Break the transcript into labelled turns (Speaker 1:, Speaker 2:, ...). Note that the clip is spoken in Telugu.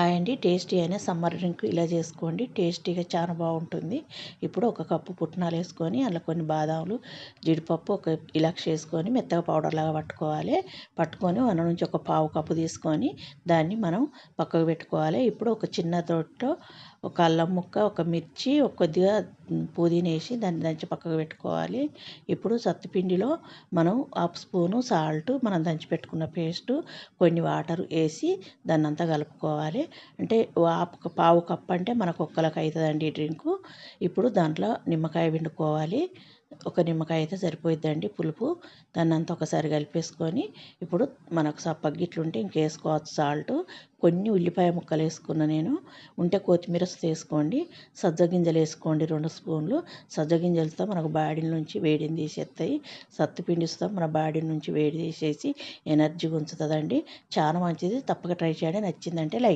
Speaker 1: అండి టేస్టీ అయిన సమ్మర్ డ్రింక్ ఇలా చేసుకోండి. టేస్టీగా చాలా బాగుంటుంది. ఇప్పుడు ఒక కప్పు పుట్నాలు వేసుకొని అందులో కొన్ని బాదాములు, జీడిపప్పు, ఒక ఇలాచి వేసుకొని మెత్తగా పౌడర్ లాగా పట్టుకొని అందులో నుంచి ఒక పావు కప్పు తీసుకొని దాన్ని మనం పక్కకు పెట్టుకోవాలి. ఇప్పుడు ఒక చిన్న తోటలో ఒక అల్లం ముక్క, ఒక మిర్చి, కొద్దిగా పుదీనా వేసి దాన్ని దంచి పక్కకు పెట్టుకోవాలి. ఇప్పుడు సత్తుపిండిలో మనం హాఫ్ స్పూను సాల్ట్, మనం దంచి పెట్టుకున్న పేస్టు, కొన్ని వాటర్ వేసి దాన్ని అంతా కలుపుకోవాలి. అంటే పావు కప్పు అంటే మనకు ఒక్కరికి అవుతుందండి ఈ డ్రింకు. ఇప్పుడు దాంట్లో నిమ్మకాయ పిండుకోవాలి. ఒక నిమ్మకాయ అయితే సరిపోయిద్దండి పులుపు. దాన్ని అంతా ఒకసారి కలిపేసుకొని ఇప్పుడు మనకు సప్పగిట్లు ఉంటే ఇంకేసుకోవచ్చు సాల్ట్. కొన్ని ఉల్లిపాయ ముక్కలు వేసుకున్న నేను. ఉంటే కొత్తిమీర వేసుకోండి. సజ్జగింజలు వేసుకోండి 2 స్పూన్లు. సజ్జగింజలతో మనకు బాడీ నుంచి వేడిని తీసేస్తాయి. సత్తుపిండితో మన బాడీ నుంచి వేడి తీసేసి ఎనర్జీ ఉంచుతుందండి. చాలా మంచిది. తప్పక ట్రై చేయండి. నచ్చిందంటే లైక్